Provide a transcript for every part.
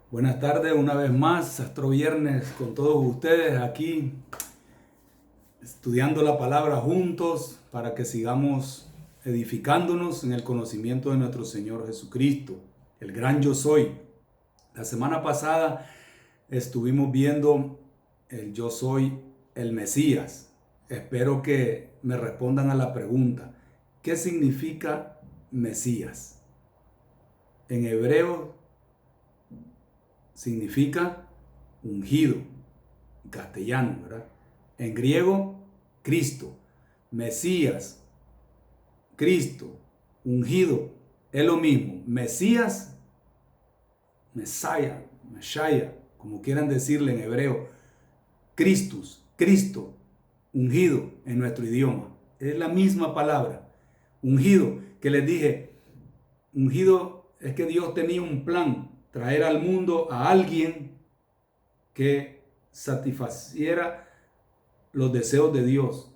Buenas tardes, una vez más, Astro Viernes con todos ustedes aquí, estudiando la palabra juntos para que sigamos edificándonos en el conocimiento de nuestro Señor Jesucristo, el gran yo soy. La semana pasada estuvimos viendo el yo soy, el Mesías. Espero que me respondan a la pregunta, ¿qué significa Mesías? En hebreo significa ungido, en castellano, ¿verdad? En griego, Cristo, Mesías, Cristo, ungido, es lo mismo. Mesías, Messiah, como quieran decirle en hebreo, Christus, Cristo, ungido en nuestro idioma. Es la misma palabra, ungido, que les dije, ungido es que Dios tenía un plan, traer al mundo a alguien que satisfaciera los deseos de Dios,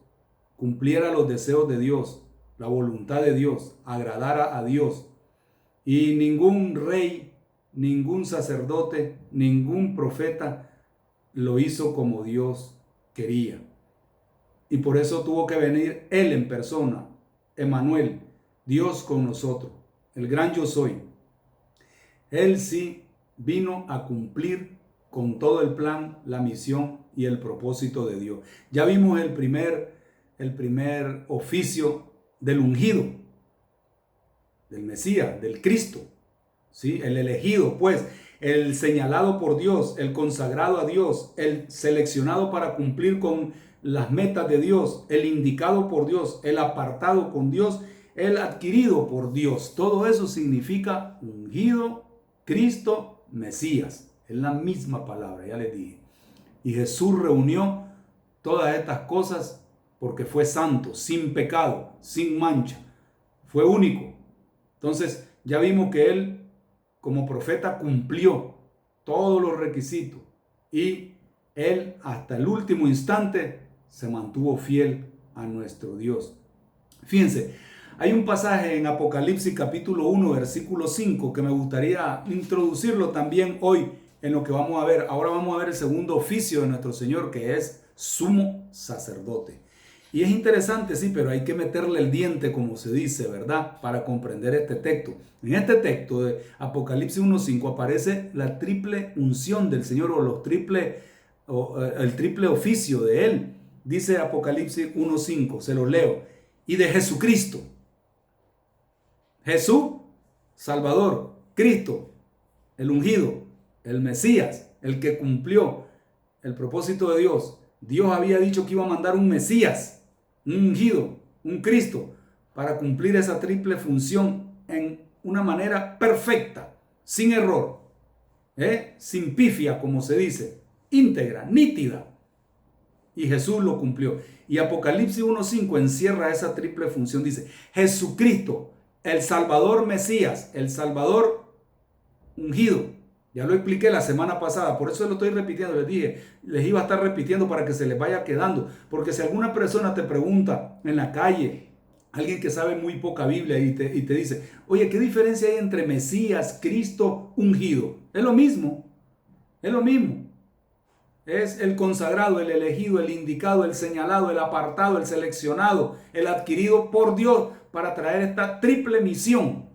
cumpliera los deseos de Dios, la voluntad de Dios, agradara a Dios. Y ningún rey, ningún sacerdote, ningún profeta lo hizo como Dios quería. Y por eso tuvo que venir Él en persona, Emmanuel, Dios con nosotros, el gran yo soy. Él sí vino a cumplir con todo el plan, la misión y el propósito de Dios. Ya vimos el primer oficio del ungido, del Mesías, del Cristo, ¿sí? El elegido, pues, el señalado por Dios, el consagrado a Dios, el seleccionado para cumplir con las metas de Dios, el indicado por Dios, el apartado con Dios, el adquirido por Dios. Todo eso significa ungido, Cristo, Mesías. Es la misma palabra, ya les dije. Y Jesús reunió todas estas cosas porque fue santo, sin pecado, sin mancha. Fue único. Entonces ya vimos que Él como profeta cumplió todos los requisitos. Y Él hasta el último instante se mantuvo fiel a nuestro Dios. Fíjense, hay un pasaje en Apocalipsis capítulo 1, versículo 5, que me gustaría introducirlo también hoy en lo que vamos a ver. Ahora vamos a ver el segundo oficio de nuestro Señor, que es sumo sacerdote. Y es interesante, sí, pero hay que meterle el diente, como se dice, ¿verdad? Para comprender este texto. En este texto de Apocalipsis 1.5 aparece la triple unción del Señor o el triple oficio de Él. Dice Apocalipsis 1.5, se lo leo. Y de Jesucristo. Jesús, Salvador, Cristo, el ungido, el Mesías, el que cumplió el propósito de Dios. Dios había dicho que iba a mandar un Mesías, un ungido, un Cristo, para cumplir esa triple función en una manera perfecta, sin error, sin pifia, como se dice, íntegra, nítida. Y Jesús lo cumplió. Y Apocalipsis 1.5 encierra esa triple función. Dice, Jesucristo, el Salvador Mesías, el Salvador ungido. Ya lo expliqué la semana pasada, por eso lo estoy repitiendo. Les dije, les iba a estar repitiendo para que se les vaya quedando. Porque si alguna persona te pregunta en la calle, alguien que sabe muy poca Biblia y te dice, oye, ¿qué diferencia hay entre Mesías, Cristo, ungido? Es lo mismo, es lo mismo. Es el consagrado, el elegido, el indicado, el señalado, el apartado, el seleccionado, el adquirido por Dios para traer esta triple misión,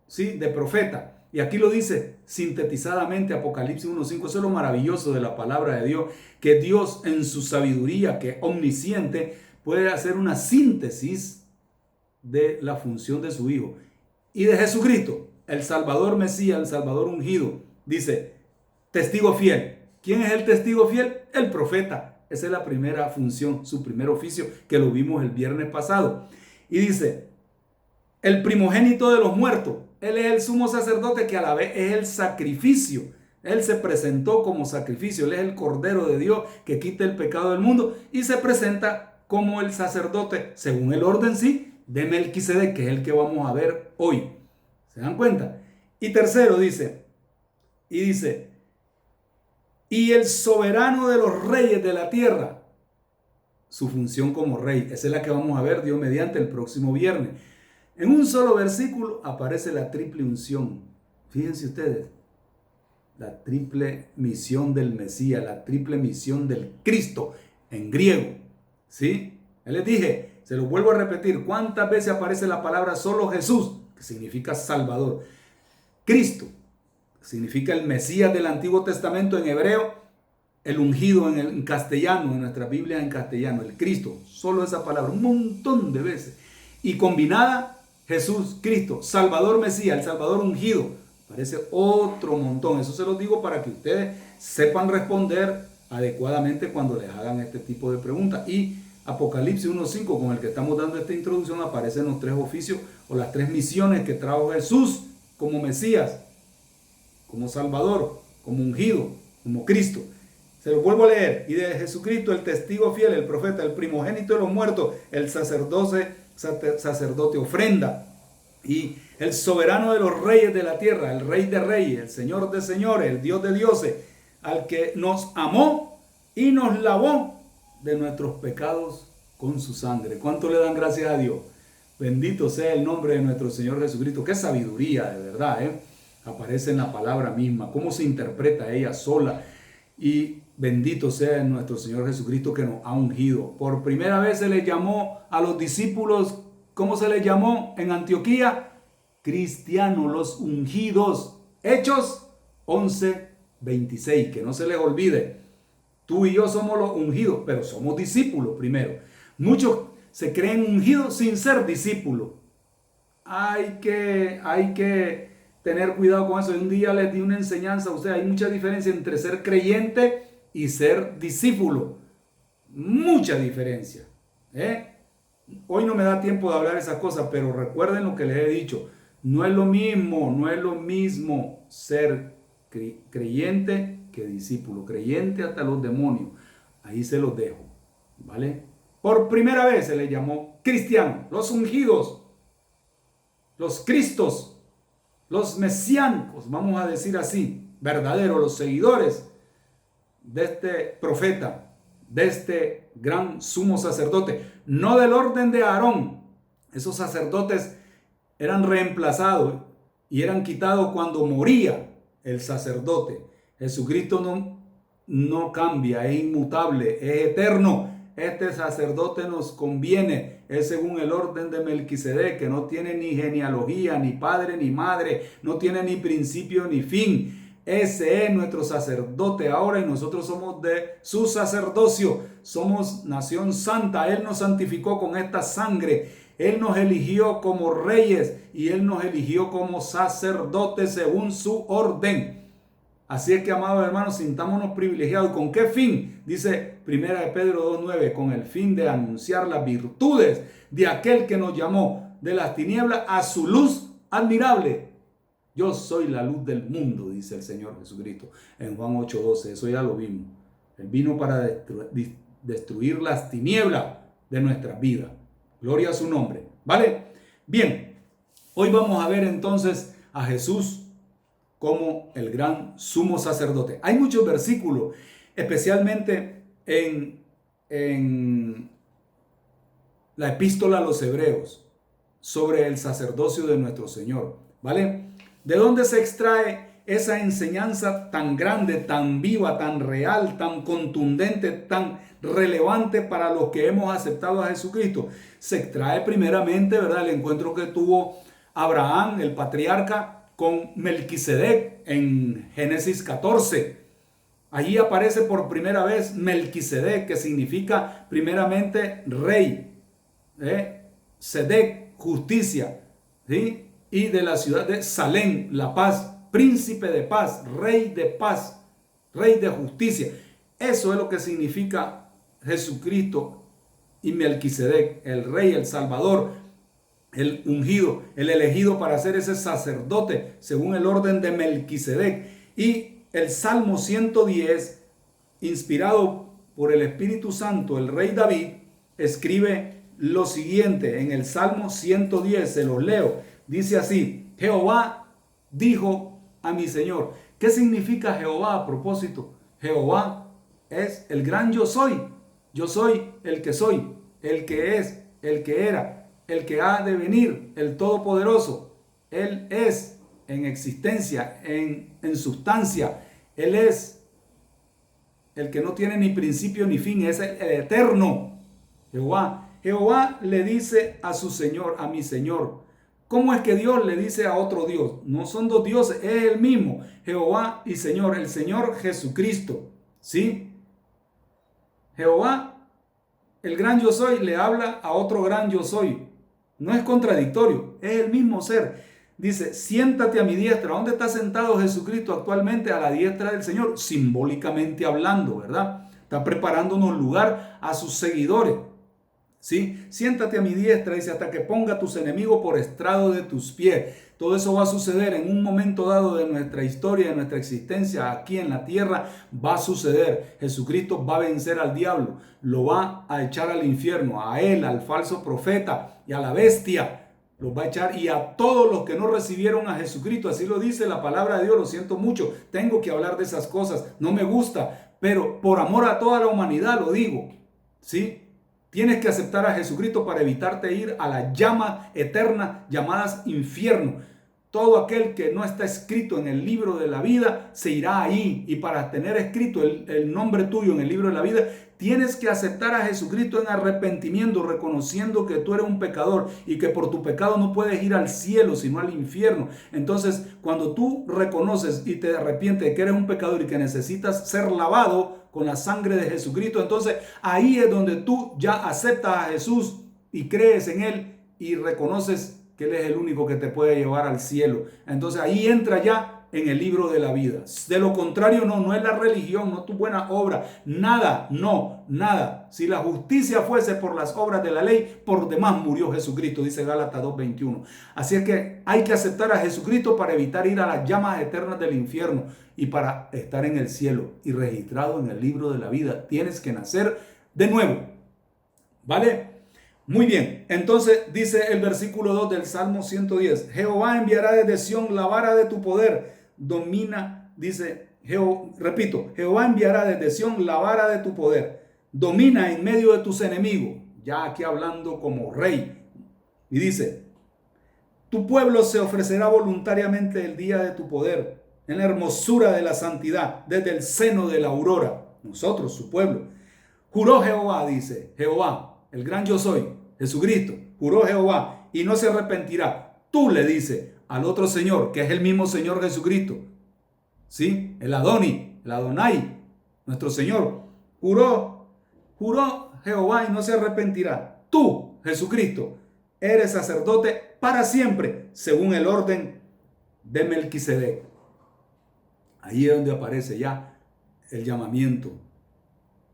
¿sí?, de profeta. Y aquí lo dice sintetizadamente Apocalipsis 1.5. Eso es lo maravilloso de la palabra de Dios, que Dios en su sabiduría, que es omnisciente, puede hacer una síntesis de la función de su Hijo. Y de Jesucristo, el Salvador Mesías, el Salvador ungido, dice, testigo fiel. ¿Quién es el testigo fiel? El profeta. Esa es la primera función, su primer oficio, que lo vimos el viernes pasado. Y dice, el primogénito de los muertos. Él es el sumo sacerdote que a la vez es el sacrificio. Él se presentó como sacrificio. Él es el Cordero de Dios que quita el pecado del mundo y se presenta como el sacerdote, según el orden, sí, de Melquisedec, que es el que vamos a ver hoy. ¿Se dan cuenta? Y tercero dice, y el soberano de los reyes de la tierra, su función como rey. Esa es la que vamos a ver, Dios mediante, el próximo viernes. En un solo versículo aparece la triple unción. Fíjense ustedes. La triple misión del Mesías, la triple misión del Cristo en griego. ¿Sí? Les dije, se lo vuelvo a repetir, ¿cuántas veces aparece la palabra solo Jesús? Que significa Salvador. Cristo significa el Mesías del Antiguo Testamento en hebreo, el ungido en castellano, en nuestra Biblia en castellano, el Cristo. Solo esa palabra, un montón de veces. Y combinada, Jesús, Cristo, Salvador Mesías, el Salvador ungido. Parece otro montón. Eso se los digo para que ustedes sepan responder adecuadamente cuando les hagan este tipo de preguntas. Y Apocalipsis 1.5, con el que estamos dando esta introducción, aparecen los tres oficios o las tres misiones que trajo Jesús como Mesías, como Salvador, como ungido, como Cristo. Se los vuelvo a leer. Y de Jesucristo, el testigo fiel, el profeta, el primogénito de los muertos, el sacerdote ofrenda. Y el soberano de los reyes de la tierra, el rey de reyes, el señor de señores, el Dios de dioses, al que nos amó y nos lavó de nuestros pecados con su sangre. ¿Cuánto le dan gracias a Dios? Bendito sea el nombre de nuestro Señor Jesucristo. Qué sabiduría, de verdad, aparece en la palabra misma, cómo se interpreta ella sola. Y bendito sea nuestro Señor Jesucristo que nos ha ungido. Por primera vez se les llamó a los discípulos, ¿cómo se les llamó en Antioquía? Cristianos, los ungidos. Hechos 11:26, que no se les olvide. Tú y yo somos los ungidos, pero somos discípulos primero. Muchos se creen ungidos sin ser discípulos. Hay que tener cuidado con eso. Un día les di una enseñanza a ustedes. Hay mucha diferencia entre ser creyente y ser discípulo. Mucha diferencia. Hoy no me da tiempo de hablar esas cosas, pero recuerden lo que les he dicho. No es lo mismo ser creyente que discípulo. Creyente hasta los demonios. Ahí se los dejo. ¿Vale? Por primera vez se les llamó cristianos, los ungidos, los cristos, los mesiánicos, vamos a decir así, verdaderos, los seguidores de este profeta, de este gran sumo sacerdote, no del orden de Aarón. Esos sacerdotes eran reemplazados y eran quitados cuando moría el sacerdote. Jesucristo no cambia, es inmutable, es eterno. Este sacerdote nos conviene, es según el orden de Melquisedec, que no tiene ni genealogía, ni padre, ni madre, no tiene ni principio ni fin. Ese es nuestro sacerdote ahora y nosotros somos de su sacerdocio, somos nación santa. Él nos santificó con esta sangre, Él nos eligió como reyes y Él nos eligió como sacerdotes según su orden. Así es que, amados hermanos, sintámonos privilegiados. ¿Con qué fin? Dice 1 Pedro 2:9, con el fin de anunciar las virtudes de aquel que nos llamó de las tinieblas a su luz admirable. Yo soy la luz del mundo, dice el Señor Jesucristo en Juan 8:12. Eso ya lo vimos. Él vino para destruir las tinieblas de nuestra vida. Gloria a su nombre. ¿Vale? Bien, hoy vamos a ver entonces a Jesús como el gran sumo sacerdote. Hay muchos versículos, especialmente en la epístola a los hebreos, sobre el sacerdocio de nuestro Señor. ¿Vale? ¿De dónde se extrae esa enseñanza tan grande, tan viva, tan real, tan contundente, tan relevante para los que hemos aceptado a Jesucristo? Se extrae primeramente, ¿verdad?, el encuentro que tuvo Abraham, el patriarca, con Melquisedec en Génesis 14. Allí aparece por primera vez Melquisedec, que significa primeramente rey, Sedec, justicia, ¿sí? Y de la ciudad de Salem, la paz, príncipe de paz, rey de justicia. Eso es lo que significa Jesucristo y Melquisedec, el rey, el salvador, el ungido, el elegido para ser ese sacerdote según el orden de Melquisedec. Y el Salmo 110, inspirado por el Espíritu Santo, el rey David escribe lo siguiente en el Salmo 110, se los leo. Dice así: Jehová dijo a mi Señor. ¿Qué significa Jehová a propósito? Jehová es el gran yo soy. Yo soy el que soy, el que es, el que era, el que ha de venir, el Todopoderoso. Él es en existencia, en sustancia. Él es el que no tiene ni principio ni fin, es el eterno. Jehová le dice a su Señor, a mi Señor. ¿Cómo es que Dios le dice a otro Dios? No son dos dioses, es el mismo, Jehová y Señor, el Señor Jesucristo. ¿Sí? Jehová, el gran yo soy, le habla a otro gran yo soy. No es contradictorio, es el mismo ser. Dice, siéntate a mi diestra. ¿Dónde está sentado Jesucristo actualmente? A la diestra del Señor, simbólicamente hablando, ¿verdad? Está preparándonos lugar a sus seguidores. ¿Sí? Siéntate a mi diestra, dice, hasta que ponga a tus enemigos por estrado de tus pies. Todo eso va a suceder en un momento dado de nuestra historia, de nuestra existencia aquí en la tierra. Va a suceder. Jesucristo va a vencer al diablo. Lo va a echar al infierno. A él, al falso profeta y a la bestia. Los va a echar, y a todos los que no recibieron a Jesucristo. Así lo dice la palabra de Dios. Lo siento mucho. Tengo que hablar de esas cosas. No me gusta. Pero por amor a toda la humanidad lo digo. ¿Sí? Tienes que aceptar a Jesucristo para evitarte ir a la llama eterna llamadas infierno. Todo aquel que no está escrito en el libro de la vida se irá ahí. Y para tener escrito el nombre tuyo en el libro de la vida, tienes que aceptar a Jesucristo en arrepentimiento, reconociendo que tú eres un pecador y que por tu pecado no puedes ir al cielo, sino al infierno. Entonces, cuando tú reconoces y te arrepientes de que eres un pecador y que necesitas ser lavado con la sangre de Jesucristo, entonces ahí es donde tú ya aceptas a Jesús y crees en Él y reconoces que Él es el único que te puede llevar al cielo. Entonces ahí entra ya en el libro de la vida. De lo contrario, no es la religión, no tu buena obra, nada, nada. Si la justicia fuese por las obras de la ley, por demás murió Jesucristo, dice Gálatas 2:21. Así es que hay que aceptar a Jesucristo para evitar ir a las llamas eternas del infierno y para estar en el cielo y registrado en el libro de la vida. Tienes que nacer de nuevo, ¿vale? Muy bien, entonces dice el versículo 2 del Salmo 110, Jehová enviará desde Sión la vara de tu poder, domina, dice, Jehová enviará desde Sión la vara de tu poder, domina en medio de tus enemigos, ya aquí hablando como rey, y dice, tu pueblo se ofrecerá voluntariamente el día de tu poder, en la hermosura de la santidad, desde el seno de la aurora, nosotros, su pueblo. Juró Jehová, dice, Jehová, el gran yo soy, Jesucristo, juró Jehová y no se arrepentirá. Tú le dices al otro Señor, que es el mismo Señor Jesucristo, ¿sí? El Adonai, nuestro Señor, juró Jehová y no se arrepentirá. Tú, Jesucristo, eres sacerdote para siempre, según el orden de Melquisedec. Ahí es donde aparece ya el llamamiento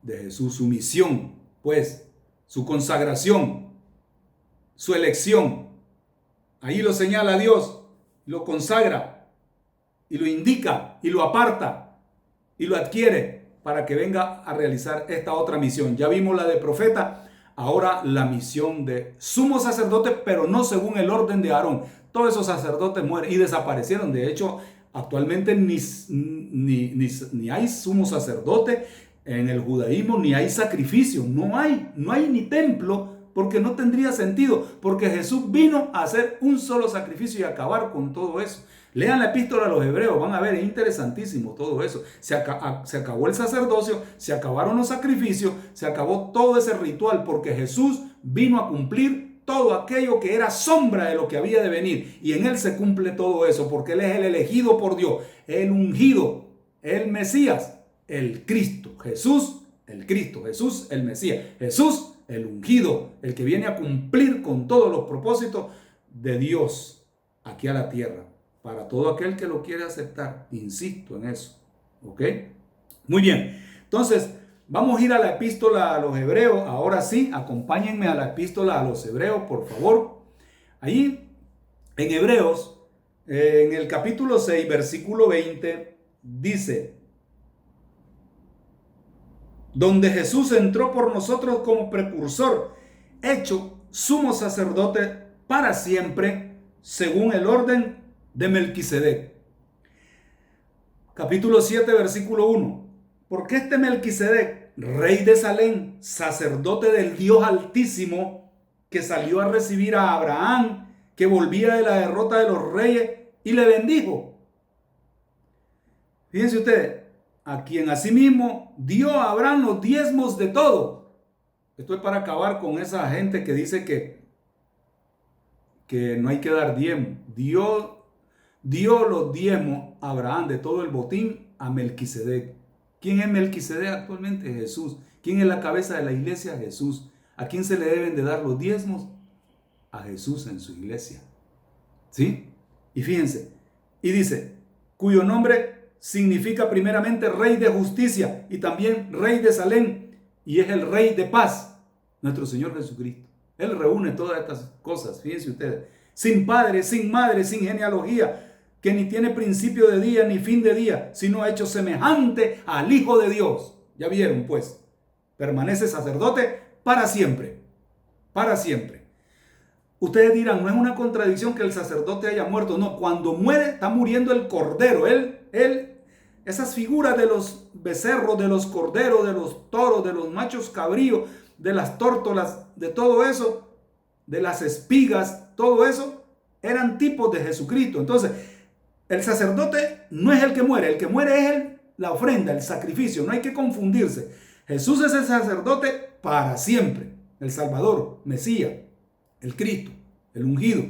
de Jesús, su misión, pues, su consagración, su elección. Ahí lo señala Dios, lo consagra y lo indica y lo aparta y lo adquiere para que venga a realizar esta otra misión. Ya vimos la de profeta, ahora la misión de sumo sacerdote, pero no según el orden de Aarón. Todos esos sacerdotes mueren y desaparecieron. De hecho, actualmente ni hay sumo sacerdote en el judaísmo, ni hay sacrificio, no hay ni templo, porque no tendría sentido, porque Jesús vino a hacer un solo sacrificio y acabar con todo eso. Lean la epístola a los hebreos, van a ver, es interesantísimo todo eso. Se acabó el sacerdocio, se acabaron los sacrificios, se acabó todo ese ritual, porque Jesús vino a cumplir todo aquello que era sombra de lo que había de venir, y en Él se cumple todo eso, porque Él es el elegido por Dios, el ungido, el Mesías, el Cristo, Jesús, el Cristo, Jesús, el Mesías, Jesús, el ungido, el que viene a cumplir con todos los propósitos de Dios aquí a la tierra, para todo aquel que lo quiere aceptar. Insisto en eso, ¿ok? Muy bien, entonces vamos a ir a la epístola a los hebreos. Ahora sí, acompáñenme a la epístola a los hebreos, por favor. Ahí en Hebreos, en el capítulo 6, versículo 20, dice, donde Jesús entró por nosotros como precursor, hecho sumo sacerdote para siempre, según el orden de Melquisedec. Capítulo 7, versículo 1. Porque este Melquisedec, rey de Salem, sacerdote del Dios Altísimo, que salió a recibir a Abraham, que volvía de la derrota de los reyes y le bendijo. Fíjense ustedes, a quien asimismo dio a Abraham los diezmos de todo. Esto es para acabar con esa gente que dice que no hay que dar diezmo. Dio los diezmos a Abraham de todo el botín a Melquisedec. ¿Quién es Melquisedec actualmente? Jesús. ¿Quién es la cabeza de la iglesia? Jesús. ¿A quién se le deben de dar los diezmos? A Jesús en su iglesia. ¿Sí? Y fíjense, y dice, cuyo nombre significa primeramente Rey de Justicia y también Rey de Salem, y es el Rey de Paz, nuestro Señor Jesucristo. Él reúne todas estas cosas, fíjense ustedes, sin padre, sin madre, sin genealogía, que ni tiene principio de día ni fin de día, sino hecho semejante al Hijo de Dios. Ya vieron, pues, permanece sacerdote para siempre, para siempre. Ustedes dirán, no es una contradicción que el sacerdote haya muerto. No, cuando muere, está muriendo el cordero. Esas figuras de los becerros, de los corderos, de los toros, de los machos cabríos, de las tórtolas, de todo eso, de las espigas, todo eso, eran tipos de Jesucristo. Entonces, el sacerdote no es el que muere es la ofrenda, el sacrificio. No hay que confundirse. Jesús es el sacerdote para siempre, el Salvador, Mesías, el Cristo, el ungido,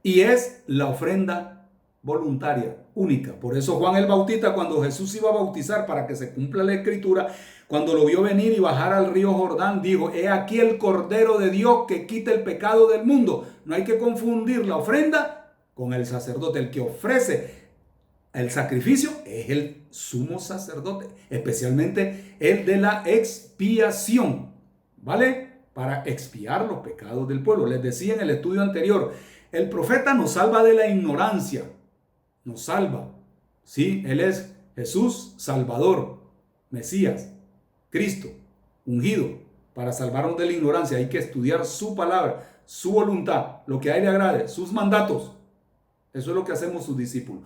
y es la ofrenda voluntaria, única. Por eso Juan el Bautista, cuando Jesús iba a bautizar para que se cumpla la escritura, cuando lo vio venir y bajar al río Jordán, dijo, he aquí el Cordero de Dios que quita el pecado del mundo. No hay que confundir la ofrenda con el sacerdote. El que ofrece el sacrificio es el sumo sacerdote, especialmente el de la expiación, ¿vale? Para expiar los pecados del pueblo. Les decía en el estudio anterior, el profeta nos salva de la ignorancia, nos salva, ¿sí? Él es Jesús, Salvador, Mesías, Cristo, ungido, para salvarnos de la ignorancia. Hay que estudiar su palabra, su voluntad, lo que a él le agrade, sus mandatos. Eso es lo que hacemos sus discípulos.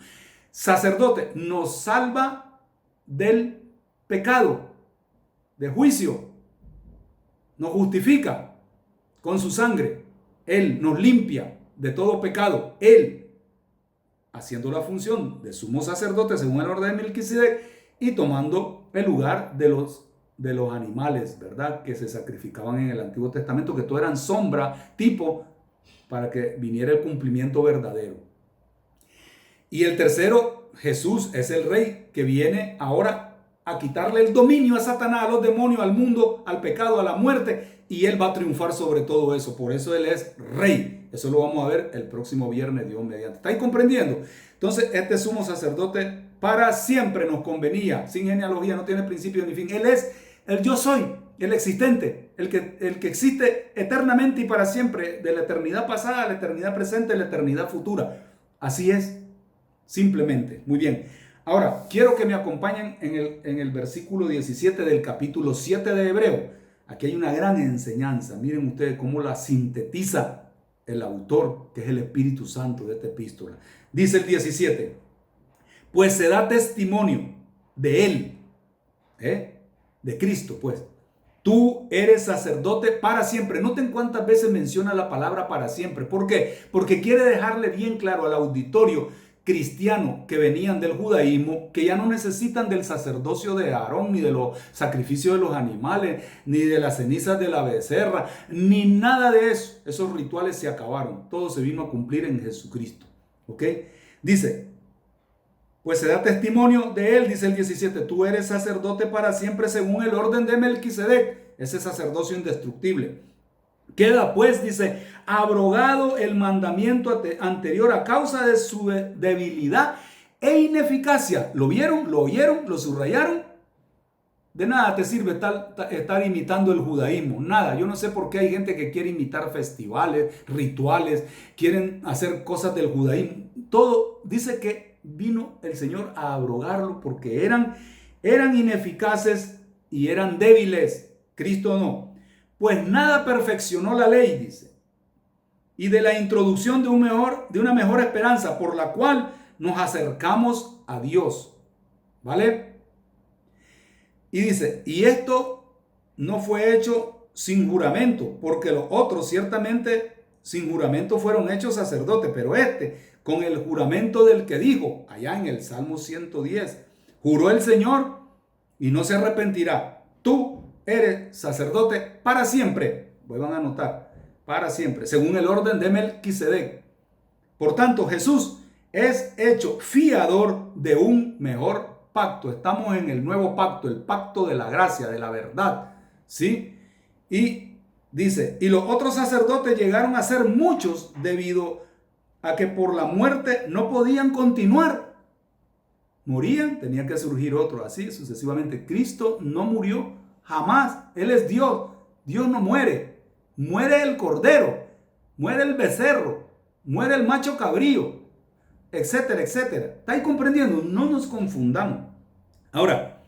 Sacerdote nos salva del pecado, de juicio. Nos justifica con su sangre. Él nos limpia de todo pecado. Él, haciendo la función de sumo sacerdote según el orden de Melquisedec y tomando el lugar de los animales, ¿verdad? Que se sacrificaban en el Antiguo Testamento, que todo eran sombra, tipo, para que viniera el cumplimiento verdadero. Y el tercero, Jesús es el Rey que viene ahora a quitarle el dominio a Satanás, a los demonios, al mundo, al pecado, a la muerte, y Él va a triunfar sobre todo eso. Por eso Él es Rey. Eso lo vamos a ver el próximo viernes, Dios mediante. ¿Estáis comprendiendo? Entonces, este sumo sacerdote para siempre nos convenía, sin genealogía, no tiene principio ni fin. Él es el yo soy, el existente, el que existe eternamente y para siempre, de la eternidad pasada a la eternidad presente, a la eternidad futura. Así es, simplemente. Muy bien. Ahora, quiero que me acompañen en el versículo 17 del capítulo 7 de Hebreo. Aquí hay una gran enseñanza. Miren ustedes cómo la sintetiza el autor, que es el Espíritu Santo de esta epístola. Dice el 17, pues se da testimonio de Él, de Cristo, pues. Tú eres sacerdote para siempre. Noten cuántas veces menciona la palabra para siempre. ¿Por qué? Porque quiere dejarle bien claro al auditorio cristiano que venían del judaísmo, que ya no necesitan del sacerdocio de Aarón, ni de los sacrificios de los animales, ni de las cenizas de la becerra, ni nada de eso. Esos rituales se acabaron. Todo se vino a cumplir en Jesucristo. ¿Ok? Dice, pues se da testimonio de Él, dice el 17, tú eres sacerdote para siempre según el orden de Melquisedec, ese sacerdocio indestructible. Queda pues, dice, abrogado el mandamiento anterior a causa de su debilidad e ineficacia. ¿Lo vieron? ¿Lo oyeron? ¿Lo subrayaron? De nada te sirve estar imitando el judaísmo. Nada. Yo no sé por qué hay gente que quiere imitar festivales, rituales, quieren hacer cosas del judaísmo. Todo dice que vino el Señor a abrogarlo porque eran ineficaces y eran débiles. Cristo no. Pues nada perfeccionó la ley, dice, y de la introducción de una mejor esperanza por la cual nos acercamos a Dios, ¿vale? Y dice, y esto no fue hecho sin juramento, porque los otros ciertamente sin juramento fueron hechos sacerdotes, pero con el juramento del que dijo, allá en el Salmo 110, juró el Señor y no se arrepentirá. Tú eres sacerdote para siempre. Vuelvan a anotar, para siempre, según el orden de Melquisedec. Por tanto, Jesús es hecho fiador de un mejor pacto. Estamos en el nuevo pacto, el pacto de la gracia, de la verdad, ¿sí? Y dice, y los otros sacerdotes llegaron a ser muchos debido a que por la muerte no podían continuar. Morían, tenía que surgir otro, así sucesivamente. Cristo no murió jamás. Él es Dios. Dios no muere. Muere el cordero, muere el becerro, muere el macho cabrío, etcétera, etcétera. ¿Estáis comprendiendo? No nos confundamos. Ahora,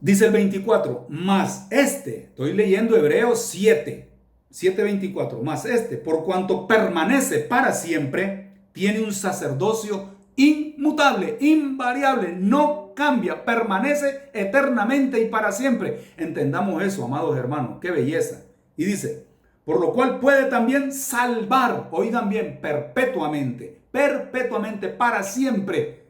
dice el 24, más estoy leyendo Hebreos 7:24, más por cuanto permanece para siempre, tiene un sacerdocio inmutable, invariable, no cambia, permanece eternamente y para siempre. Entendamos eso, amados hermanos, qué belleza. Y dice, por lo cual puede también salvar, oigan bien, perpetuamente, para siempre,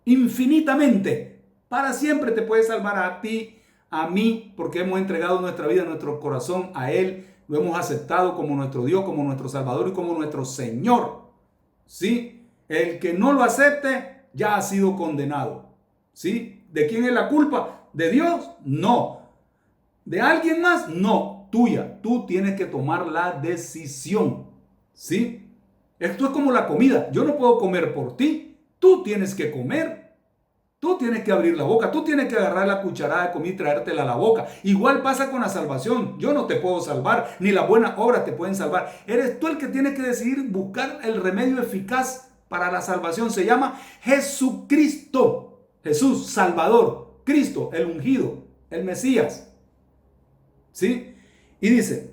infinitamente, para siempre te puede salvar a ti, a mí, porque hemos entregado nuestra vida, nuestro corazón a Él, lo hemos aceptado como nuestro Dios, como nuestro Salvador y como nuestro Señor. ¿Sí? El que no lo acepte ya ha sido condenado. ¿Sí? ¿De quién es la culpa? ¿De Dios? No. ¿De alguien más? No. Tuya. Tú tienes que tomar la decisión. ¿Sí? Esto es como la comida. Yo no puedo comer por ti. Tú tienes que comer. Tú tienes que abrir la boca, tú tienes que agarrar la cucharada de comida y traértela a la boca. Igual pasa con la salvación. Yo no te puedo salvar, ni las buenas obras te pueden salvar. Eres tú el que tienes que decidir buscar el remedio eficaz para la salvación. Se llama Jesucristo. Jesús, Salvador. Cristo, el ungido, el Mesías. ¿Sí? Y dice,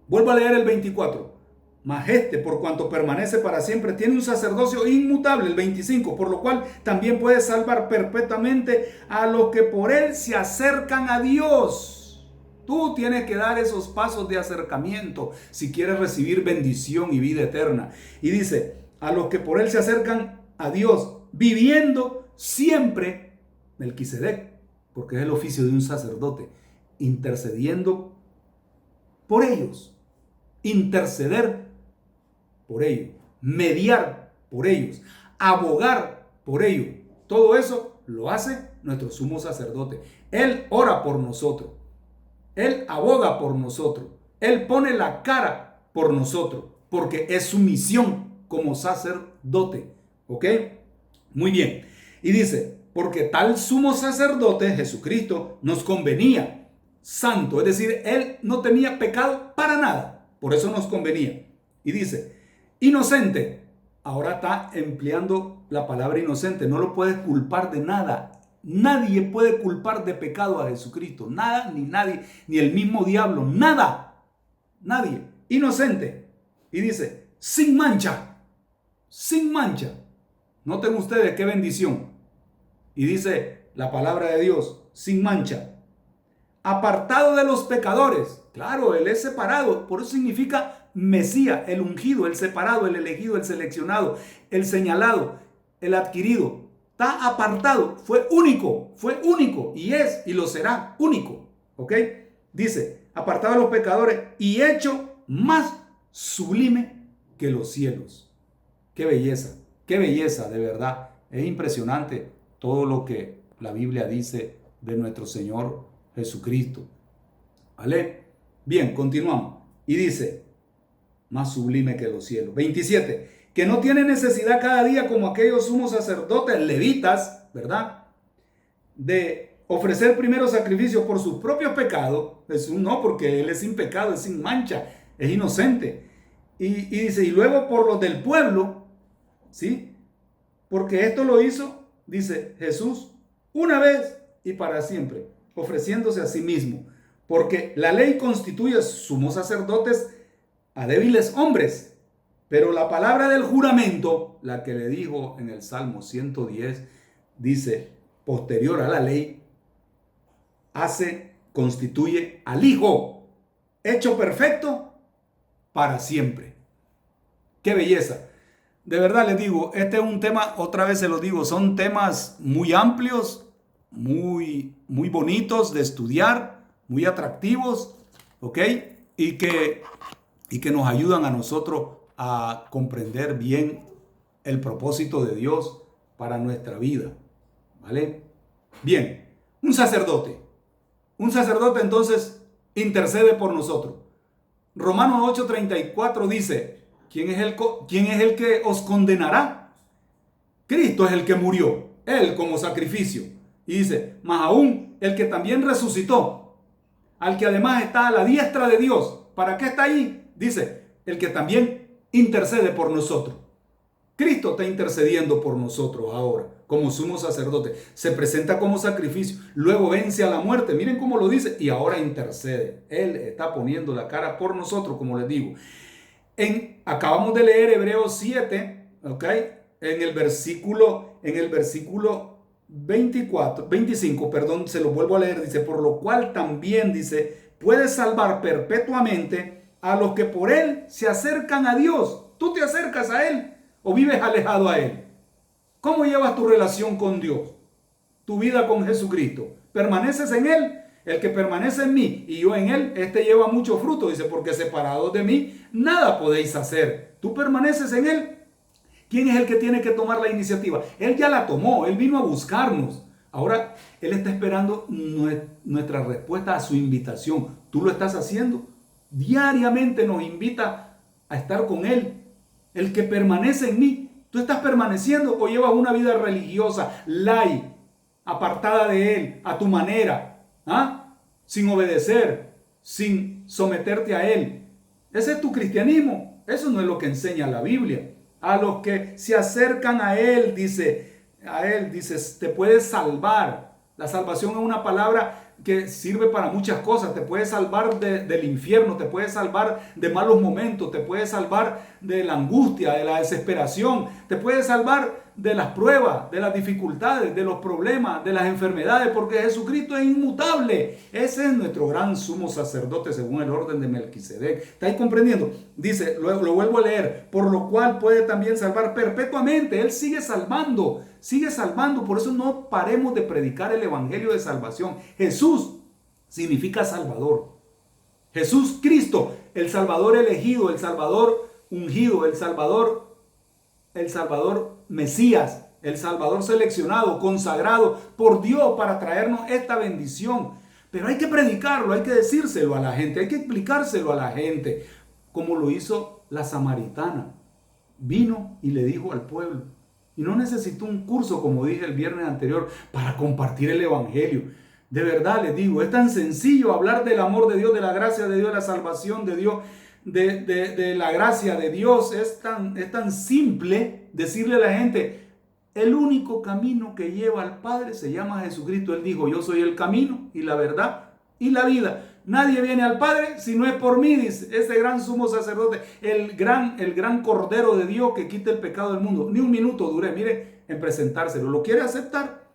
vuelvo a leer el 24. Mas por cuanto permanece para siempre, tiene un sacerdocio inmutable, el 25, por lo cual también puede salvar perpetuamente a los que por él se acercan a Dios. Tú tienes que dar esos pasos de acercamiento si quieres recibir bendición y vida eterna. Y dice, a los que por él se acercan a Dios, viviendo siempre, Melquisedec, porque es el oficio de un sacerdote, intercediendo por ellos, interceder por ellos, mediar por ellos, abogar por ellos. Todo eso lo hace nuestro sumo sacerdote. Él ora por nosotros. Él aboga por nosotros. Él pone la cara por nosotros, porque es su misión como sacerdote. ¿Ok? Muy bien. Y dice, porque tal sumo sacerdote, Jesucristo, nos convenía santo. Es decir, Él no tenía pecado para nada. Por eso nos convenía. Y dice, inocente. Ahora está empleando la palabra inocente. No lo puedes culpar de nada. Nadie puede culpar de pecado a Jesucristo. Nada, ni nadie, ni el mismo diablo. Nada. Nadie. Inocente. Y dice, sin mancha. Sin mancha. Noten ustedes qué bendición. Y dice la palabra de Dios, sin mancha. Apartado de los pecadores. Claro, Él es separado. Por eso significa Mesías, el ungido, el separado, el elegido, el seleccionado, el señalado, el adquirido. Está apartado. Fue único y es y lo será único. ¿Ok? Dice, apartado de los pecadores y hecho más sublime que los cielos. Qué belleza, de verdad. Es impresionante todo lo que la Biblia dice de nuestro Señor Jesucristo. ¿Vale? Bien, continuamos. Y dice, más sublime que los cielos. 27. Que no tiene necesidad cada día como aquellos sumos sacerdotes levitas, ¿verdad? De ofrecer primero sacrificios por sus propios pecados. Jesús no, porque Él es sin pecado, es sin mancha, es inocente. Y dice, y luego por los del pueblo, ¿sí? Porque esto lo hizo, dice Jesús, una vez y para siempre, ofreciéndose a sí mismo. Porque la ley constituye sumos sacerdotes a débiles hombres. Pero la palabra del juramento, la que le dijo en el Salmo 110, dice, posterior a la ley, constituye al Hijo, hecho perfecto para siempre. ¡Qué belleza! De verdad les digo, este es un tema, otra vez se lo digo, son temas muy amplios, muy bonitos de estudiar, muy atractivos, ¿ok? Y que nos ayudan a nosotros a comprender bien el propósito de Dios para nuestra vida, ¿vale? Bien, un sacerdote entonces intercede por nosotros. Romanos 8:34 dice, ¿quién es el que os condenará? Cristo es el que murió, Él como sacrificio. Y dice, más aún, el que también resucitó, al que además está a la diestra de Dios. ¿Para qué está ahí? Dice, el que también intercede por nosotros. Cristo está intercediendo por nosotros ahora, como sumo sacerdote. Se presenta como sacrificio, luego vence a la muerte. Miren cómo lo dice, y ahora intercede. Él está poniendo la cara por nosotros, como les digo. Acabamos de leer Hebreos 7, ¿ok? En el versículo 25, perdón, se lo vuelvo a leer. Dice, por lo cual también, dice, puede salvar perpetuamente a los que por Él se acercan a Dios. Tú te acercas a Él o vives alejado a Él. ¿Cómo llevas tu relación con Dios? Tu vida con Jesucristo. ¿Permaneces en Él? El que permanece en mí y yo en Él, este lleva mucho fruto. Dice, porque separados de mí, nada podéis hacer. ¿Tú permaneces en Él? ¿Quién es el que tiene que tomar la iniciativa? Él ya la tomó, Él vino a buscarnos. Ahora, Él está esperando nuestra respuesta a su invitación. ¿Tú lo estás haciendo? Diariamente nos invita a estar con Él. El que permanece en mí, ¿tú estás permaneciendo o llevas una vida religiosa, light, apartada de Él, a tu manera, sin obedecer, sin someterte a Él? Ese es tu cristianismo. Eso no es lo que enseña la Biblia. A los que se acercan a Él, dice, te puedes salvar. La salvación es una palabra que sirve para muchas cosas. Te puede salvar del infierno, te puede salvar de malos momentos, te puede salvar de la angustia, de la desesperación, te puede salvar de las pruebas, de las dificultades, de los problemas, de las enfermedades, porque Jesucristo es inmutable. Ese es nuestro gran sumo sacerdote según el orden de Melquisedec. ¿Estáis comprendiendo? Dice, lo vuelvo a leer, por lo cual puede también salvar perpetuamente. Él sigue salvando, por eso no paremos de predicar el evangelio de salvación. Jesús significa Salvador. Jesús Cristo, el Salvador elegido, el Salvador ungido, el Salvador Mesías, el Salvador seleccionado, consagrado por Dios para traernos esta bendición. Pero hay que predicarlo, hay que decírselo a la gente, hay que explicárselo a la gente, como lo hizo la samaritana. Vino y le dijo al pueblo. Y no necesitó un curso, como dije el viernes anterior, para compartir el evangelio. De verdad les digo, es tan sencillo hablar del amor de Dios, de la gracia de Dios, de la salvación de Dios, de la gracia de Dios. Es tan simple decirle a la gente, el único camino que lleva al Padre se llama Jesucristo. Él dijo, yo soy el camino y la verdad y la vida. Nadie viene al Padre si no es por mí, dice ese gran sumo sacerdote, el gran Cordero de Dios que quita el pecado del mundo. Ni un minuto duré, mire, en presentárselo. ¿Lo quiere aceptar?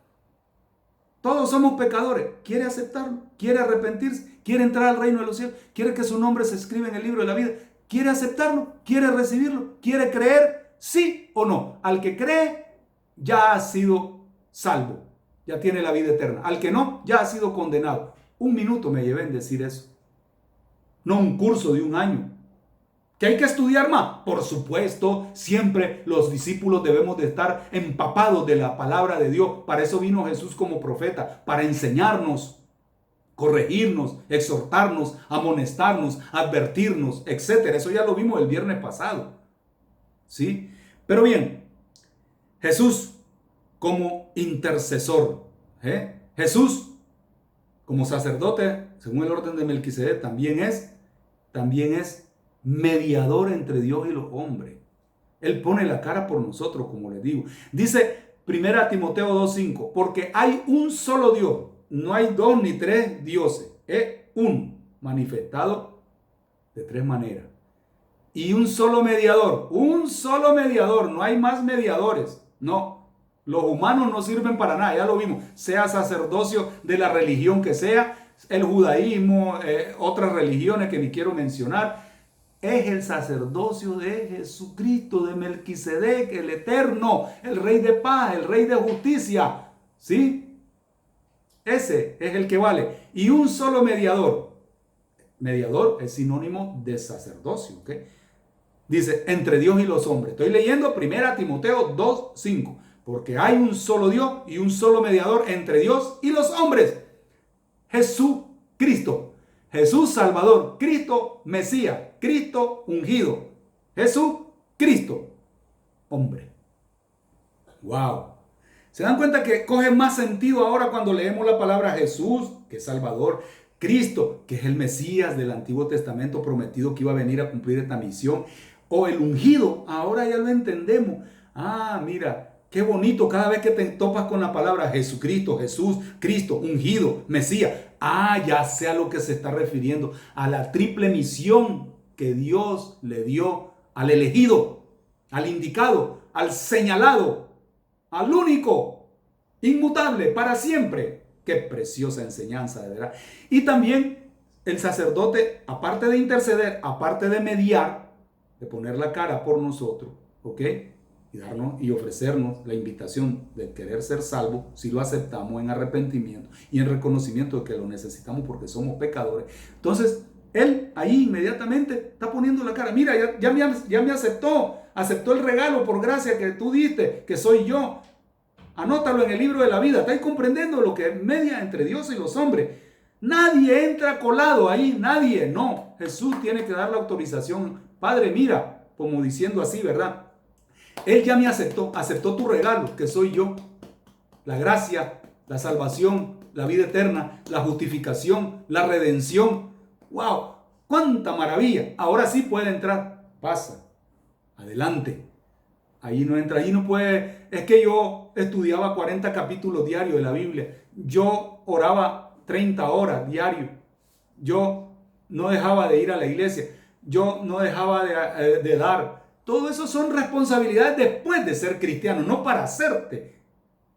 Todos somos pecadores. ¿Quiere aceptarlo? ¿Quiere arrepentirse? ¿Quiere entrar al reino de los cielos? ¿Quiere que su nombre se escriba en el libro de la vida? ¿Quiere aceptarlo? ¿Quiere recibirlo? ¿Quiere creer? ¿Sí o no? Al que cree, ya ha sido salvo. Ya tiene la vida eterna. Al que no, ya ha sido condenado. Un minuto me llevé en decir eso. No un curso de un año. ¿Que hay que estudiar más? Por supuesto, siempre los discípulos debemos de estar empapados de la palabra de Dios. Para eso vino Jesús como profeta, para enseñarnos, corregirnos, exhortarnos, amonestarnos, advertirnos, etc. Eso ya lo vimos el viernes pasado. ¿Sí? Pero bien, Jesús como intercesor. Jesús como sacerdote, según el orden de Melquisedec, también es mediador entre Dios y los hombres. Él pone la cara por nosotros, como les digo. Dice 1 Timoteo 2:5, porque hay un solo Dios, no hay dos ni tres dioses, es uno, manifestado de tres maneras. Y un solo mediador, no hay más mediadores, no. Los humanos no sirven para nada, ya lo vimos, sea sacerdocio de la religión que sea, el judaísmo, otras religiones que ni quiero mencionar. es el sacerdocio de Jesucristo, de Melquisedec, el eterno, el rey de paz, el rey de justicia. ¿Sí? Ese es el que vale. Y un solo mediador. Mediador es sinónimo de sacerdocio. ¿Ok? Dice, entre Dios y los hombres. Estoy leyendo 1 Timoteo 2:5. Porque hay un solo Dios y un solo mediador entre Dios y los hombres. Jesucristo. Jesús Salvador, Cristo Mesías, Cristo ungido, Jesús Cristo, hombre. Wow. ¿Se dan cuenta que coge más sentido ahora cuando leemos la palabra Jesús, que es Salvador, Cristo, que es el Mesías del Antiguo Testamento prometido que iba a venir a cumplir esta misión, o el ungido? Ahora ya lo entendemos. Ah, mira. Qué bonito cada vez que te topas con la palabra Jesucristo, Jesús, Cristo, ungido, Mesías. Ah, ya sé a lo que se está refiriendo. A la triple misión que Dios le dio al elegido, al indicado, al señalado, al único, inmutable, para siempre. Qué preciosa enseñanza, de verdad. Y también el sacerdote, aparte de interceder, aparte de mediar, de poner la cara por nosotros, ¿ok? Y darnos y ofrecernos la invitación de querer ser salvo si lo aceptamos en arrepentimiento y en reconocimiento de que lo necesitamos porque somos pecadores. Entonces, él ahí inmediatamente está poniendo la cara. Mira, ya me aceptó el regalo por gracia que tú diste, que soy yo. Anótalo en el libro de la vida. ¿Estáis comprendiendo lo que media entre Dios y los hombres? Nadie entra colado ahí, nadie. No, Jesús tiene que dar la autorización. Padre, mira, como diciendo así, ¿verdad? Él ya me aceptó tu regalo, que soy yo. La gracia, la salvación, la vida eterna, la justificación, la redención. ¡Wow! ¡Cuánta maravilla! Ahora sí puede entrar. Pasa. Adelante. Ahí no entra, ahí no puede. Es que yo estudiaba 40 capítulos diarios de la Biblia. Yo oraba 30 horas diario. Yo no dejaba de ir a la iglesia. Yo no dejaba de dar. Todo eso son responsabilidades después de ser cristiano, no para hacerte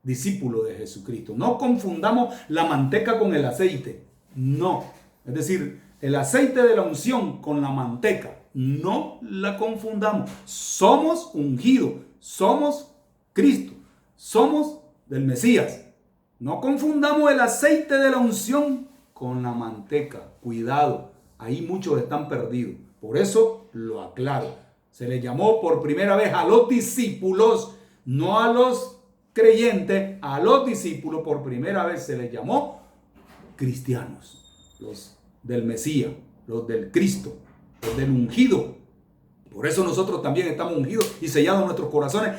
discípulo de Jesucristo. No confundamos la manteca con el aceite. No. Es decir, el aceite de la unción con la manteca. No la confundamos. Somos ungidos. Somos Cristo. Somos del Mesías. No confundamos el aceite de la unción con la manteca. Cuidado. Ahí muchos están perdidos. Por eso lo aclaro. Se le llamó por primera vez a los discípulos, no a los creyentes, a los discípulos por primera vez se les llamó cristianos, los del Mesías, los del Cristo, los del ungido. Por eso nosotros también estamos ungidos y sellados en nuestros corazones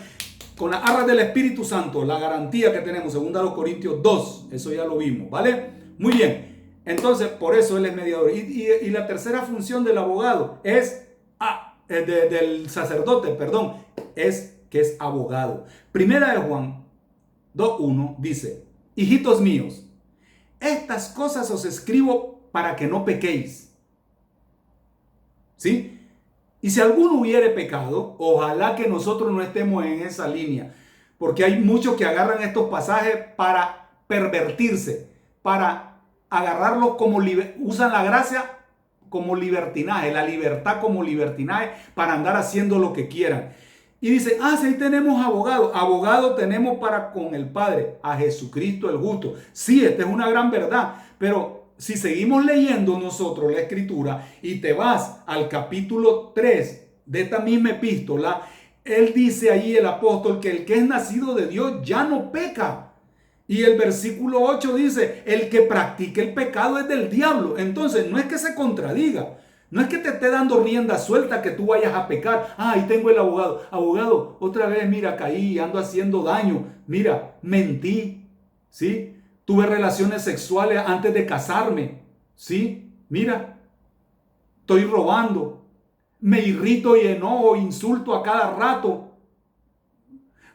con las arras del Espíritu Santo, la garantía que tenemos, según Corintios 2, eso ya lo vimos, ¿vale? Muy bien, entonces por eso Él es mediador. Y la tercera función del abogado es... del sacerdote, perdón, es que es abogado. Primera de Juan 2:1 dice: hijitos míos, estas cosas os escribo para que no pequéis. ¿Sí? Y si alguno hubiere pecado, ojalá que nosotros no estemos en esa línea, porque hay muchos que agarran estos pasajes para pervertirse, para agarrarlos como usan la gracia como libertinaje, la libertad como libertinaje para andar haciendo lo que quieran. Y dice, si ahí tenemos abogado. Abogado tenemos para con el Padre, a Jesucristo el justo. Sí, esta es una gran verdad, pero si seguimos leyendo nosotros la Escritura y te vas al capítulo 3 de esta misma epístola, él dice allí el apóstol que el que es nacido de Dios ya no peca. Y el versículo 8 dice, el que practique el pecado es del diablo. Entonces, no es que se contradiga. No es que te esté dando rienda suelta que tú vayas a pecar. Ahí tengo el abogado. Abogado, otra vez, mira, caí, ando haciendo daño. Mira, mentí. ¿Sí? Tuve relaciones sexuales antes de casarme. ¿Sí? Mira, estoy robando. Me irrito y enojo, insulto a cada rato.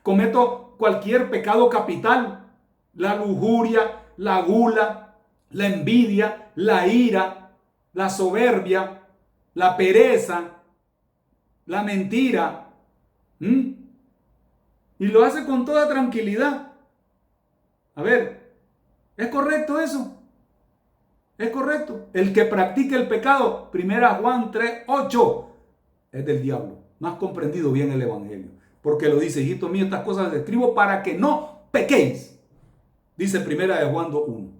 Cometo cualquier pecado capital. La lujuria, la gula, la envidia, la ira, la soberbia, la pereza, la mentira. Y lo hace con toda tranquilidad. A ver, ¿es correcto eso? ¿Es correcto? El que practique el pecado, 1 Juan 3:8, es del diablo. No has comprendido bien el evangelio. Porque lo dice, hijito mío, estas cosas les escribo para que no pequéis. Dice primera de Juan 2:1.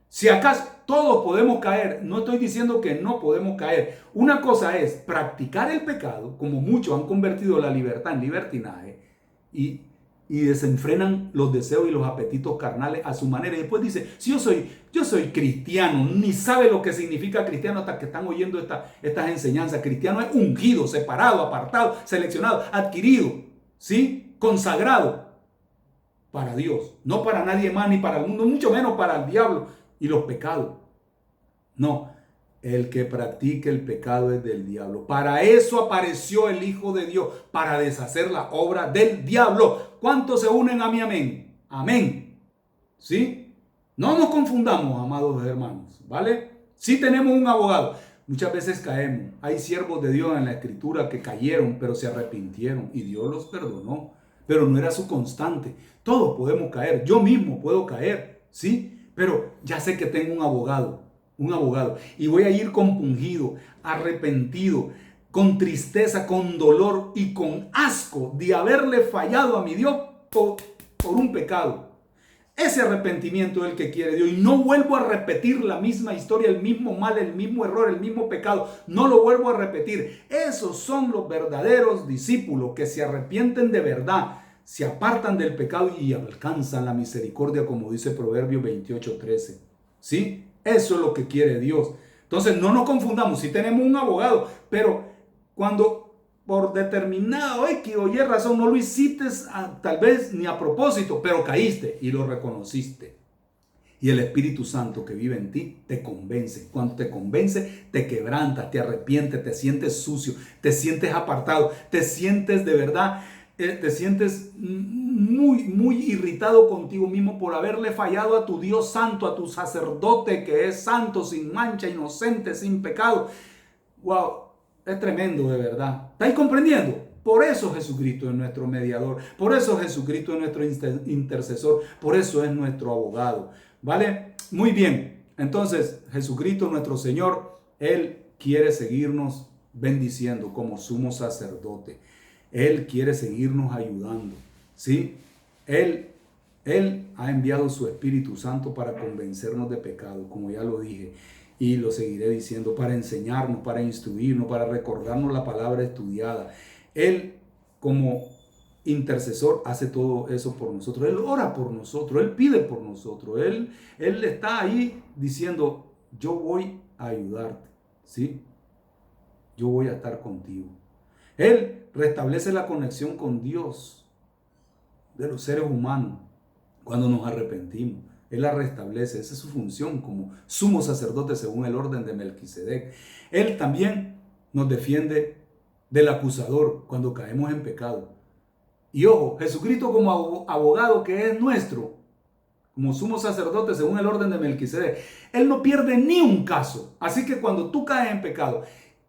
Si acaso todos podemos caer, no estoy diciendo que no podemos caer. Una cosa es practicar el pecado, como muchos han convertido la libertad en libertinaje, y desenfrenan los deseos y los apetitos carnales a su manera. Y después dice, si yo soy cristiano, ni sabe lo que significa cristiano hasta que están oyendo estas enseñanzas. Cristiano es ungido, separado, apartado, seleccionado, adquirido, ¿sí? Consagrado para Dios, no para nadie más ni para el mundo, mucho menos para el diablo y los pecados. No, el que practique el pecado es del diablo. Para eso apareció el Hijo de Dios, para deshacer la obra del diablo. ¿Cuántos se unen a mi amén? Amén. ¿Sí? No nos confundamos, amados hermanos, ¿vale? Sí tenemos un abogado. Muchas veces caemos. Hay siervos de Dios en la Escritura que cayeron, pero se arrepintieron y Dios los perdonó. Pero no era su constante. Todos podemos caer. Yo mismo puedo caer, ¿sí? Pero ya sé que tengo un abogado. Y voy a ir compungido, arrepentido, con tristeza, con dolor y con asco de haberle fallado a mi Dios por un pecado. Ese arrepentimiento es el que quiere Dios. Y no vuelvo a repetir la misma historia, el mismo mal, el mismo error, el mismo pecado. No lo vuelvo a repetir. Esos son los verdaderos discípulos que se arrepienten de verdad, se apartan del pecado y alcanzan la misericordia, como dice Proverbios 28:13. ¿Sí? Eso es lo que quiere Dios. Entonces no nos confundamos. Si tenemos un abogado, pero cuando por determinado X o Y razón no lo hiciste tal vez ni a propósito, pero caíste y lo reconociste. Y el Espíritu Santo que vive en ti te convence. Cuando te convence, te quebrantas, te arrepientes, te sientes sucio, te sientes apartado, te sientes de verdad, te sientes muy irritado contigo mismo por haberle fallado a tu Dios santo, a tu sacerdote que es santo, sin mancha, inocente, sin pecado. Wow. Es tremendo, de verdad. ¿Estáis comprendiendo? Por eso Jesucristo es nuestro mediador. Por eso Jesucristo es nuestro intercesor. Por eso es nuestro abogado. ¿Vale? Muy bien. Entonces, Jesucristo, nuestro Señor, Él quiere seguirnos bendiciendo como sumo sacerdote. Él quiere seguirnos ayudando. ¿Sí? Él ha enviado su Espíritu Santo para convencernos de pecado, como ya lo dije. Y lo seguiré diciendo, para enseñarnos, para instruirnos, para recordarnos la palabra estudiada. Él, como intercesor, hace todo eso por nosotros. Él ora por nosotros, Él pide por nosotros. Él está ahí diciendo, yo voy a ayudarte, ¿sí? Yo voy a estar contigo. Él restablece la conexión con Dios de los seres humanos cuando nos arrepentimos. Él la restablece. Esa es su función como sumo sacerdote según el orden de Melquisedec. Él también nos defiende del acusador cuando caemos en pecado. Y ojo, Jesucristo como abogado que es nuestro, como sumo sacerdote según el orden de Melquisedec, Él no pierde ni un caso. Así que cuando tú caes en pecado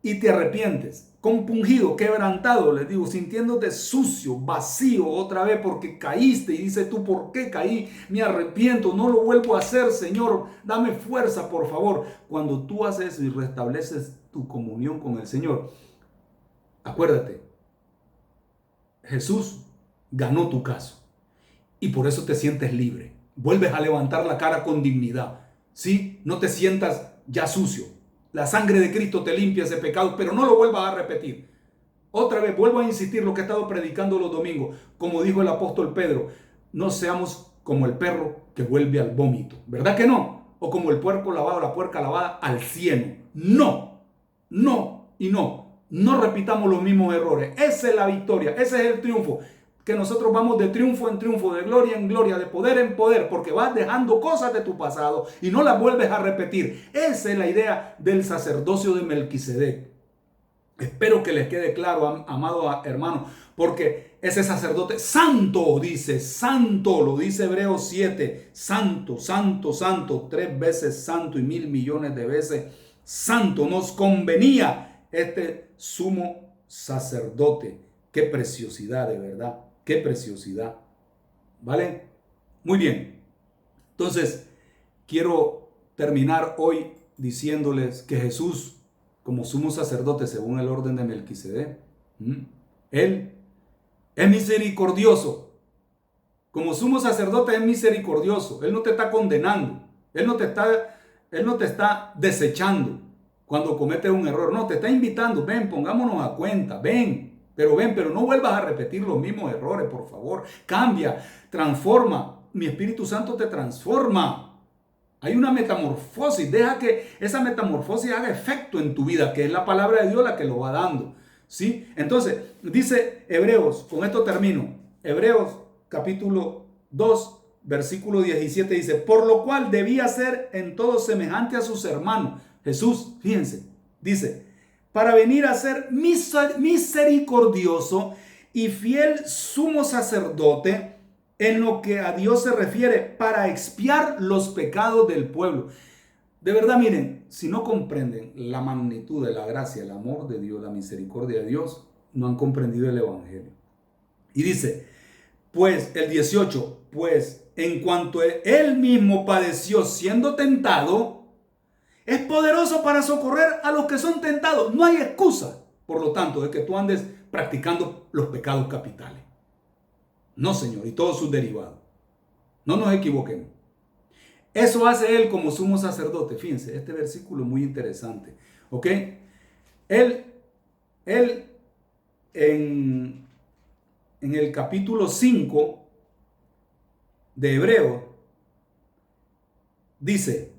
y te arrepientes, compungido, quebrantado, les digo, sintiéndote sucio, vacío otra vez porque caíste y dices tú, ¿por qué caí? Me arrepiento, no lo vuelvo a hacer, Señor, dame fuerza, por favor. Cuando tú haces eso y restableces tu comunión con el Señor, acuérdate, Jesús ganó tu caso y por eso te sientes libre. Vuelves a levantar la cara con dignidad, ¿sí? No te sientas ya sucio. La sangre de Cristo te limpia ese pecado, pero no lo vuelvas a repetir. Otra vez, vuelvo a insistir lo que he estado predicando los domingos. Como dijo el apóstol Pedro, no seamos como el perro que vuelve al vómito. ¿Verdad que no? O como el puerco lavado, la puerca lavada al cieno. No, no y no. No repitamos los mismos errores. Esa es la victoria, ese es el triunfo. Que nosotros vamos de triunfo en triunfo, de gloria en gloria, de poder en poder, porque vas dejando cosas de tu pasado y no las vuelves a repetir. Esa es la idea del sacerdocio de Melquisedec. Espero que les quede claro, amado hermano, porque ese sacerdote santo, dice, santo, lo dice Hebreos 7, santo, santo, santo, 3 veces santo y 1.000 millones de veces santo. Nos convenía este sumo sacerdote. Qué preciosidad, de verdad. Qué preciosidad. ¿Vale? Muy bien. Entonces, quiero terminar hoy diciéndoles que Jesús como sumo sacerdote según el orden de Melquisedec. Él es misericordioso. Como sumo sacerdote es misericordioso. Él no te está condenando. Él no te está desechando cuando cometes un error. No, te está invitando. Ven, pongámonos a cuenta. Ven, pero no vuelvas a repetir los mismos errores, por favor. Cambia, transforma. Mi Espíritu Santo te transforma. Hay una metamorfosis. Deja que esa metamorfosis haga efecto en tu vida, que es la palabra de Dios la que lo va dando. ¿Sí? Entonces, dice Hebreos, con esto termino. Hebreos capítulo 2, versículo 17 dice, por lo cual debía ser en todo semejante a sus hermanos. Jesús, fíjense, dice, para venir a ser misericordioso y fiel sumo sacerdote en lo que a Dios se refiere, para expiar los pecados del pueblo. De verdad, miren, si no comprenden la magnitud de la gracia, el amor de Dios, la misericordia de Dios, no han comprendido el Evangelio. Y dice, pues el 18, pues en cuanto él mismo padeció siendo tentado, es poderoso para socorrer a los que son tentados. No hay excusa, por lo tanto, de que tú andes practicando los pecados capitales. No, Señor, y todos sus derivados. No nos equivoquemos. Eso hace él como sumo sacerdote. Fíjense, este versículo es muy interesante. ¿Ok? Él en el capítulo 5 de Hebreos dice,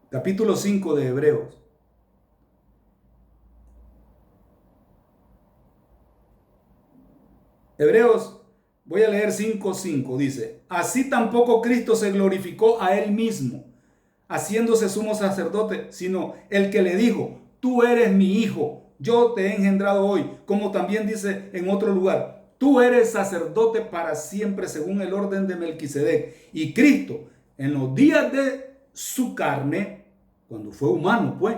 capítulo 5 de Hebreos, voy a leer 5:5, dice, así tampoco Cristo se glorificó a él mismo, haciéndose sumo sacerdote, sino el que le dijo, tú eres mi hijo, yo te he engendrado hoy, como también dice en otro lugar, tú eres sacerdote para siempre según el orden de Melquisedec. Y Cristo, en los días de su carne, cuando fue humano, pues,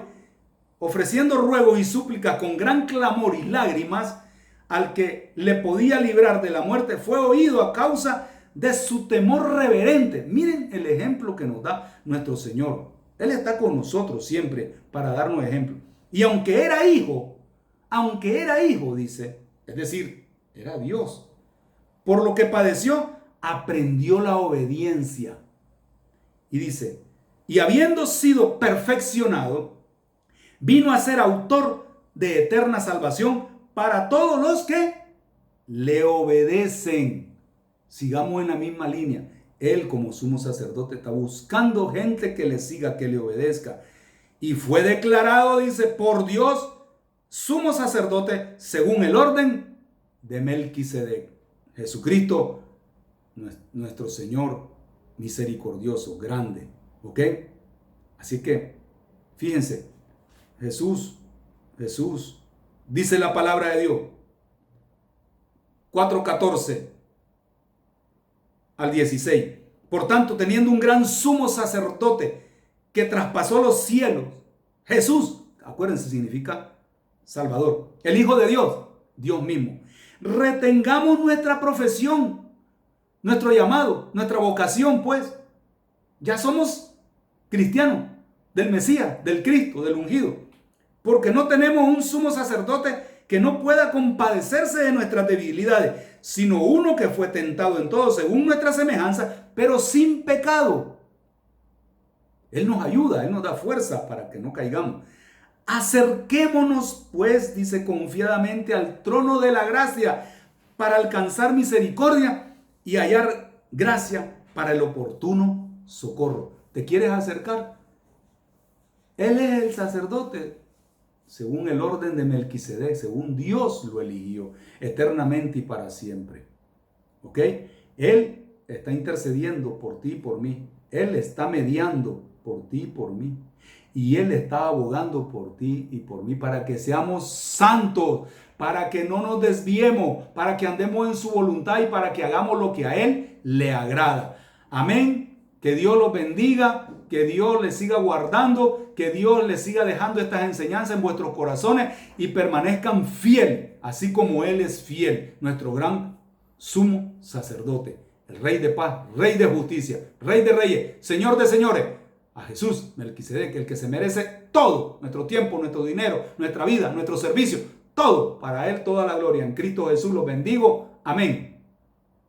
ofreciendo ruegos y súplicas con gran clamor y lágrimas, al que le podía librar de la muerte, fue oído a causa de su temor reverente. Miren el ejemplo que nos da nuestro Señor. Él está con nosotros siempre para darnos ejemplo. Y aunque era hijo, dice, es decir, era Dios, por lo que padeció, aprendió la obediencia. Y dice, y habiendo sido perfeccionado, vino a ser autor de eterna salvación para todos los que le obedecen. Sigamos en la misma línea. Él como sumo sacerdote está buscando gente que le siga, que le obedezca. Y fue declarado, dice, por Dios, sumo sacerdote según el orden de Melquisedec. Jesucristo, nuestro Señor misericordioso, grande. ¿Ok? Así que, fíjense, Jesús, dice la palabra de Dios, 4:14 al 16. Por tanto, teniendo un gran sumo sacerdote que traspasó los cielos, Jesús, acuérdense, significa Salvador, el Hijo de Dios, Dios mismo. Retengamos nuestra profesión, nuestro llamado, nuestra vocación, pues. Ya somos cristianos del Mesías, del Cristo, del ungido. Porque no tenemos un sumo sacerdote que no pueda compadecerse de nuestras debilidades, sino uno que fue tentado en todo según nuestra semejanza, pero sin pecado. Él nos ayuda, Él nos da fuerza para que no caigamos. Acerquémonos, pues, dice, confiadamente al trono de la gracia para alcanzar misericordia y hallar gracia para el oportuno socorro. ¿Te quieres acercar? Él es el sacerdote según el orden de Melquisedec, según Dios lo eligió eternamente y para siempre. ¿Ok? Él está intercediendo por ti y por mí. Él está mediando por ti y por mí. Y Él está abogando por ti y por mí para que seamos santos, para que no nos desviemos, para que andemos en su voluntad y para que hagamos lo que a Él le agrada. Amén. Que Dios los bendiga, que Dios les siga guardando, que Dios les siga dejando estas enseñanzas en vuestros corazones y permanezcan fiel, así como Él es fiel, nuestro gran sumo sacerdote, el Rey de paz, Rey de justicia, Rey de reyes, Señor de señores. a Jesús, Melquisedec, el que se merece todo, nuestro tiempo, nuestro dinero, nuestra vida, nuestro servicio, todo, para Él toda la gloria. En Cristo Jesús los bendigo. Amén.